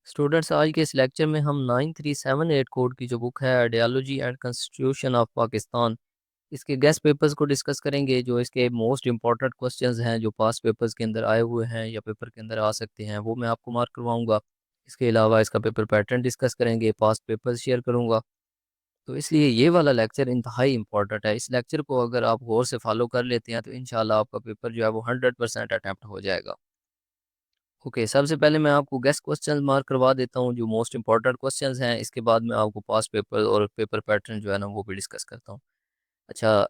Students, आज के इस लेक्चर में हम 9378 कोड की जो बुक है ideology and constitution of Pakistan, इसके गेस्ट पेपर्स को डिस्कस करेंगे। जो इसके मोस्ट इंपॉर्टेंट क्वेश्चंस हैं जो पास पेपर्स के अंदर आए हुए हैं या पेपर के अंदर आ सकते हैं, वो मैं आपको मार्क करवाऊंगा। इसके अलावा इसका पेपर पैटर्न डिस्कस करेंगे, पास पेपर्स शेयर करूंगा। तो इसलिए ये वाला लेक्चर इंतहाई इंपॉर्टेंट है। इस लेक्चर को अगर आप गौर से फॉलो कर लेते हैं तो इंशाल्लाह आपका पेपर जो है वो 100% अटैम्प्ट हो जाएगा। ओके, सबसे पहले मैं आपको गेस्ट क्वेश्चंस मार्क करवा देता हूँ जो मोस्ट इंपॉर्टेंट क्वेश्चंस हैं। इसके बाद मैं आपको पास पेपर और पेपर पैटर्न जो है ना वो भी डिस्कस करता हूँ। अच्छा,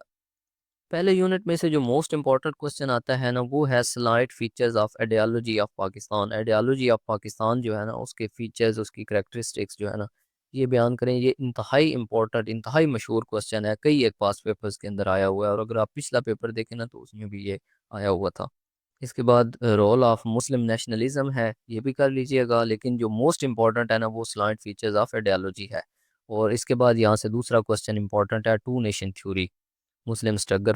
पहले यूनिट में से जो मोस्ट इंपॉर्टेंट क्वेश्चन आता है ना वो है slide features of ideology of Pakistan. Ideology of Pakistan जो है ना उसके फीचर्स, उसकी करेक्टरिस्टिक्स जो है ना ये बयान करें। ये इंतहाई इंपॉर्टेंट, इंतहाई मशहूर क्वेश्चन है, कई एक पास पेपर्स के अंदर आया हुआ है और अगर आप पिछला पेपर देखें ना तो उसमें भी ये आया हुआ था। इसके बाद रोल ऑफ मुस्लिम नेशनलिज्म है, ये भी कर लीजिएगा, लेकिन जो मोस्ट इंपॉर्टेंट है ना वो स्लाइड फीचर्स ऑफ आइडियोलॉजी है। और इसके बाद यहाँ से दूसरा क्वेश्चन इंपॉर्टेंट है, two nation theory, Muslim struggle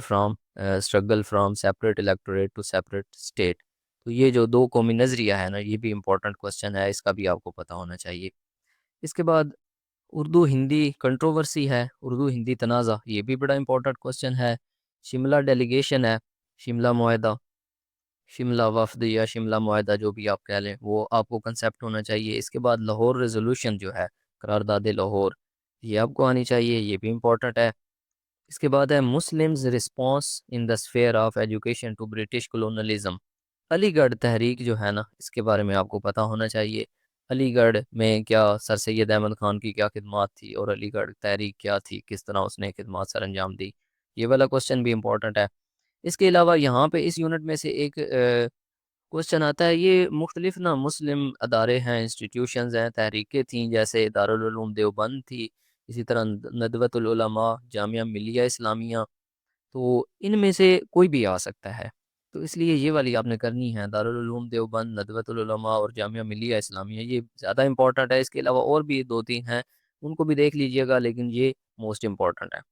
from separate electorate to separate state. तो ये जो दो कौमी नजरिया है ना ये भी इंपॉर्टेंट क्वेश्चन है, इसका भी आपको पता होना चाहिए। इसके बाद उर्दू हिंदी कंट्रोवर्सी है, उर्दू हिंदी तनाज़ा, ये भी बड़ा इंपॉर्टेंट क्वेश्चन है। शिमला डेलीगेशन है, शिमला मुआहदा, शिमला वफद या शिमला मुआहदा जो भी आप कह लें वो आपको कंसेप्ट होना चाहिए। इसके बाद लाहौर रेजोल्यूशन जो है, करारदाद लाहौर, ये आपको आनी चाहिए, ये भी इम्पोर्टेंट है। इसके बाद है Muslims response in the sphere of education to British colonialism. Aligarh तहरीक जो है ना इसके बारे में आपको पता होना चाहिए। अलीगढ़ में क्या सर सैयद अहमद खान की क्या खिदमत थी और अलीगढ़ तहरीक क्या थी, किस तरह उसने खिदमत सर अंजाम दी, ये वाला क्वेश्चन भी इम्पोर्टेंट है। इसके अलावा यहाँ पे इस यूनिट में से एक क्वेश्चन आता है, ये मुख्तलिफ ना मुस्लिम अदारे हैं, इंस्टीट्यूशंस हैं, तहरीकें थीं, जैसे दारुल उलूम देवबंद थी, इसी तरह नदवतुल उलमा, जामिया मिलिया इस्लामिया। तो इनमें से कोई भी आ सकता है, तो इसलिए ये वाली आपने करनी है, दारुल उलूम देवबंद, नदवतुल उलमा और जामिया मिलिया इस्लामिया, ये ज़्यादा इंपॉर्टेंट है। इसके अलावा और भी दो तीन हैं, उनको भी देख लीजिएगा, लेकिन ये मोस्ट इंपॉर्टेंट है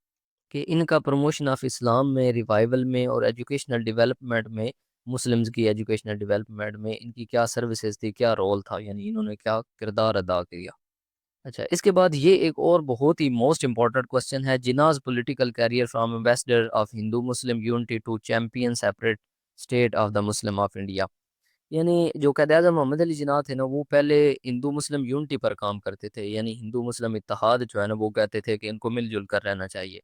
कि इनका प्रमोशन ऑफ इस्लाम में, रिवाइवल में और एजुकेशनल डेवलपमेंट में, मुस्लिम्स की एजुकेशनल डेवलपमेंट में इनकी क्या सर्विसेज थी, क्या रोल था, यानी इन्होंने क्या किरदार अदा किया। अच्छा, इसके बाद ये एक और बहुत ही मोस्ट इंपॉर्टेंट क्वेश्चन है, Jinnah's political career from ambassador of Hindu Muslim unity to champion separate state of the Muslim of India. यानी जो कायद आज़म मोहम्मद अली जिन्ना थे ना वो पहले हिंदू मुस्लिम यूनिटी पर काम करते थे, यानी हिंदू मुस्लिम इत्तेहाद जो है ना वो कहते थे कि इनको मिलजुल कर रहना चाहिए।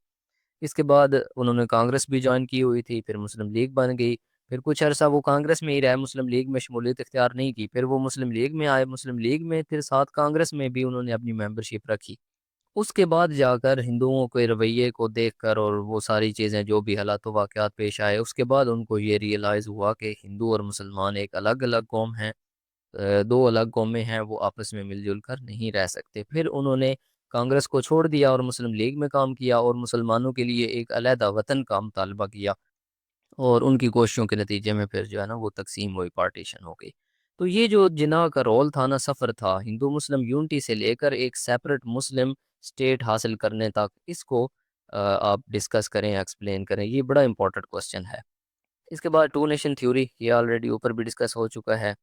इसके बाद उन्होंने कांग्रेस भी ज्वाइन की हुई थी, फिर मुस्लिम लीग बन गई, फिर कुछ अरसा वो कांग्रेस में ही रहे, मुस्लिम लीग में शमूलियत इख्तियार नहीं की, फिर वो मुस्लिम लीग में आए, मुस्लिम लीग में फिर साथ कांग्रेस में भी उन्होंने अपनी मेंबरशिप रखी। उसके बाद जाकर हिंदुओं के रवैये को देखकर और वो सारी चीज़ें जो भी हालात वाक़यात पेश आए, उसके बाद उनको ये रियलाइज़ हुआ कि हिंदू और मुसलमान एक अलग अलग कौम हैं, दो अलग कौमें हैं, वो आपस में मिलजुल कर नहीं रह सकते। फिर उन्होंने कांग्रेस को छोड़ दिया और मुस्लिम लीग में काम किया और मुसलमानों के लिए एक अलहदा वतन का मुतालबा किया, और उनकी कोशिशों के नतीजे में फिर जो है ना वो तकसीम हुई, पार्टीशन हो गई। तो ये जो जिन्ना का रोल था ना, सफ़र था हिंदू मुस्लिम यूनिटी से लेकर एक सेपरेट मुस्लिम स्टेट हासिल करने तक, इसको आप डिस्कस करें, एक्सप्लेन करें, ये बड़ा इंपॉर्टेंट क्वेश्चन है। इसके बाद टू नेशन थ्योरी, ये ऑलरेडी ऊपर भी डिस्कस हो चुका है।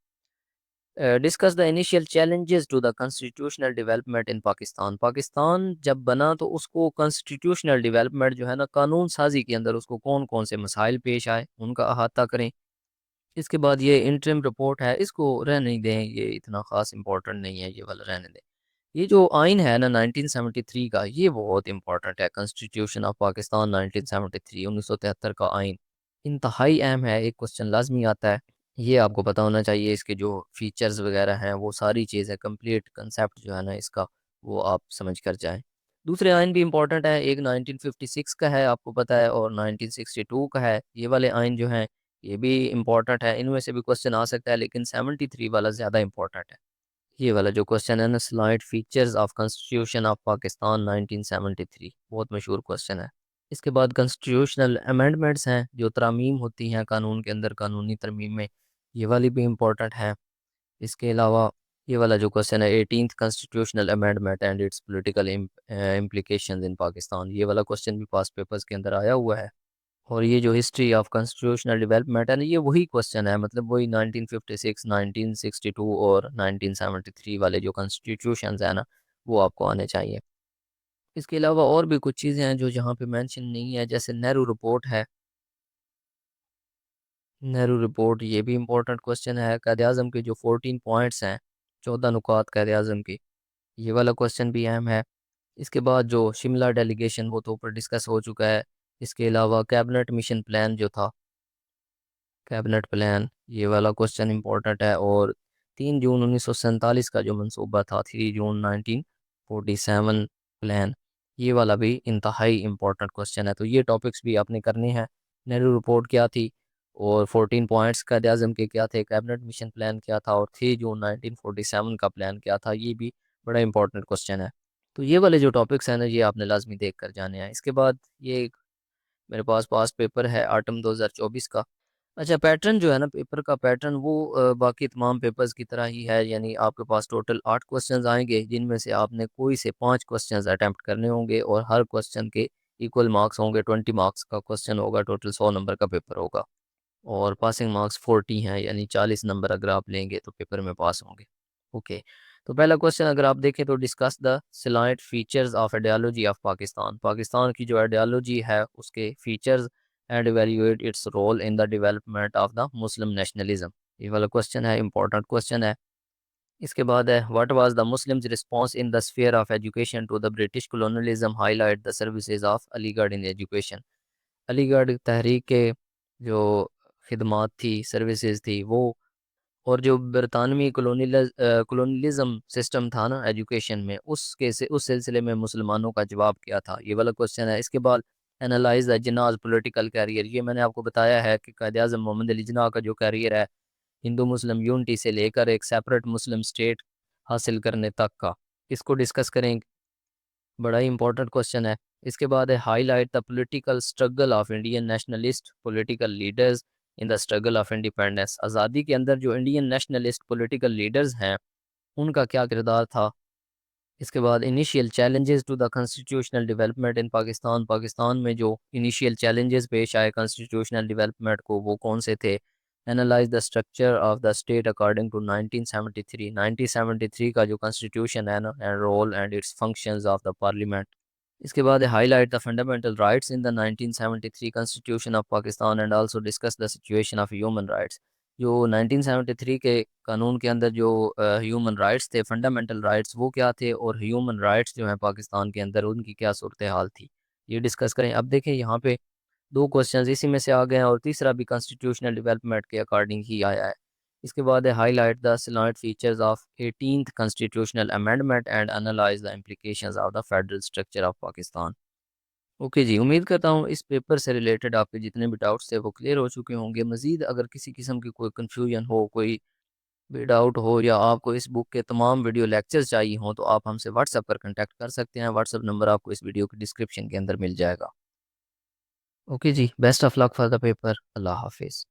Discuss the initial challenges to the constitutional development in Pakistan. Pakistan जब बना तो उसको कॉन्स्टिट्यूशनल डेवलपमेंट जो है ना, कानून साजी के अंदर उसको कौन कौन से मसाइल पेश आए उनका अहाता करें। इसके बाद ये इंटरिम रिपोर्ट है, इसको रहने ही दें, ये इतना ख़ास इंपॉर्टेंट नहीं है, ये वाला रहने दें। ये जो आइन है ना 1973 का, ये बहुत इंपॉर्टेंट है, कॉन्स्टिट्यूशन ऑफ पाकिस्तान 1973, 1973 का आइन इंतहाई अहम है, एक क्वेश्चन लाजमी आता है, ये आपको पता होना चाहिए। इसके जो फीचर्स वगैरह हैं वो सारी चीज़ें, कंप्लीट कंसेप्ट जो है ना इसका, वो आप समझ कर जाएं। दूसरे आइन भी इंपॉर्टेंट है, एक 1956 का है आपको पता है और 1962 का है। ये वाले आइन जो हैं ये भी इंपॉर्टेंट है, इनमें से भी क्वेश्चन आ सकता है, लेकिन 73 वाला ज़्यादा इंपॉर्टेंट है। ये वाला जो क्वेश्चन है ना, slide features of constitution of Pakistan 1973, बहुत मशहूर क्वेश्चन है। इसके बाद कॉन्स्टिट्यूशनल अमेंडमेंट्स हैं, जो तरमीम होती हैं कानून के अंदर, कानूनी तरमीम में, ये वाली भी इम्पोर्टेंट है। इसके अलावा ये वाला जो क्वेश्चन है, 18th constitutional amendment and its political implications in Pakistan, ये वाला क्वेश्चन भी पास पेपर्स के अंदर आया हुआ है। और ये जो हिस्ट्री ऑफ कॉन्स्टिट्यूशनल डेवलपमेंट है ना, ये वही क्वेश्चन है, मतलब वही 1956, 1962 और 1973 वाले जो कॉन्स्टिट्यूशन है ना, वो आपको आने चाहिए। इसके अलावा और भी कुछ चीज़ें हैं जो यहाँ पे मेंशन नहीं है, जैसे नेहरू रिपोर्ट है। नेहरू रिपोर्ट ये भी इम्पोर्टेंट क्वेश्चन है। कायद आज़म के जो 14 पॉइंट्स हैं, 14 नुकात कायद आज़म की, ये वाला क्वेश्चन भी अहम है। इसके बाद जो शिमला डेलीगेशन, वो तो ऊपर डिस्कस हो चुका है। इसके अलावा कैबिनेट मिशन प्लान जो था, कैबिनेट प्लान, ये वाला क्वेश्चन इंपॉर्टेंट है। और 3 जून 1947 का जो मंसूबा था, 3 जून 1947 प्लान, ये वाला भी इंतहाई इम्पोर्टेंट क्वेश्चन है। तो ये टॉपिक्स भी आपने करने हैं। नेहरू रिपोर्ट क्या थी, और 14 पॉइंट्स कायद आज़म के क्या थे, कैबिनेट मिशन प्लान क्या था, और 3 जून 1947 का प्लान क्या था, ये भी बड़ा इंपॉर्टेंट क्वेश्चन है। तो ये वाले जो टॉपिक्स हैं ना, ये आपने लाजमी देख कर जाने हैं। इसके बाद ये मेरे पास पास पेपर है आटम 2024 का। अच्छा, पैटर्न जो है ना, पेपर का पैटर्न वो बाकी तमाम पेपर्स की तरह ही है। यानी आपके पास टोटल 8 क्वेश्चंस आएंगे, जिनमें से आपने कोई से 5 क्वेश्चंस अटेम्प्ट करने होंगे, और हर क्वेश्चन के इक्वल मार्क्स होंगे। 20 मार्क्स का क्वेश्चन होगा, टोटल 100 नंबर का पेपर होगा। और पासिंग मार्क्स 40 हैं, यानी 40 नंबर अगर आप लेंगे तो पेपर में पास होंगे। ओके, तो पहला क्वेश्चन अगर आप देखें तो, discuss the salient features of ideology of Pakistan. Pakistan की जो आइडियोलॉजी है उसके features, and evaluate its role in the development of the Muslim nationalism. ये वाला क्वेश्चन है, इंपॉर्टेंट क्वेश्चन है। इसके बाद है, what was the Muslims response in the sphere of education to the British colonialism, highlight the services of Aligarh in education. Aligarh तहरीक के जो खिदमात थी, सर्विसेज थी वो, और जो बरतानवी कॉलोनियलिज्म सिस्टम था ना एजुकेशन में, उसके से उस सिलसिले में मुसलमानों का जवाब क्या था, ये वाला क्वेश्चन है। इसके बाद, एनालाइज द जिन्नाज पॉलिटिकल कैरियर। ये मैंने आपको बताया है कि कायद आज़म मोहम्मद अली जिन्ना का जो कैरियर है, हिंदू मुस्लिम यूनिटी से लेकर एक सेपरेट मुस्लिम स्टेट हासिल करने तक का, इसको डिस्कस करेंगे। बड़ा ही इंपॉर्टेंट क्वेश्चन है। इसके बाद है, highlight the political struggle of Indian nationalist political leaders in the struggle of independence. आज़ादी के अंदर जो इंडियन नेशनलिस्ट पॉलिटिकल लीडर्स हैं, उनका क्या किरदार था। इसके बाद, initial challenges to the constitutional development in Pakistan. Pakistan में जो इनिशियल चैलेंजेस पेश आए कॉन्स्टिट्यूशनल डेवलपमेंट को, वो कौन से थे। Analyse the structure of the state according to 1973। 1973 का जो कॉन्स्टिट्यूशन है ना, and role and its functions of the parliament. इसके बाद, highlight the fundamental rights in the 1973 constitution of Pakistan and also discuss the situation of human rights. जो 1973 के कानून के अंदर जो ह्यूमन राइट्स थे, फंडामेंटल राइट्स, वो क्या थे, और ह्यूमन राइट्स जो हैं पाकिस्तान के अंदर, उनकी क्या सूरत हाल थी, ये डिस्कस करें। अब देखें यहाँ पे 2 क्वेश्चंस इसी में से आ गए हैं, और तीसरा भी कॉन्स्टिट्यूशनल डेवलपमेंट के अकॉर्डिंग ही आया है। इसके बाद है, highlight the salient features of 18th constitutional amendment and analyze the implications of the federal structure of Pakistan. Okay जी, उम्मीद करता हूँ इस पेपर से रिलेटेड आपके जितने भी डाउट्स थे वो क्लियर हो चुके होंगे। मज़ीद अगर किसी किस्म की कोई कन्फ्यूजन हो, कोई भी डाउट हो, या आपको इस बुक के तमाम वीडियो लेक्चर्स चाहिए हों, तो आप हमसे व्हाट्सएप पर कांटेक्ट कर सकते हैं। व्हाट्सएप नंबर आपको इस वीडियो के डिस्क्रिप्शन के अंदर मिल जाएगा। ओके जी, best of luck for the paper. अल्लाह हाफिज़।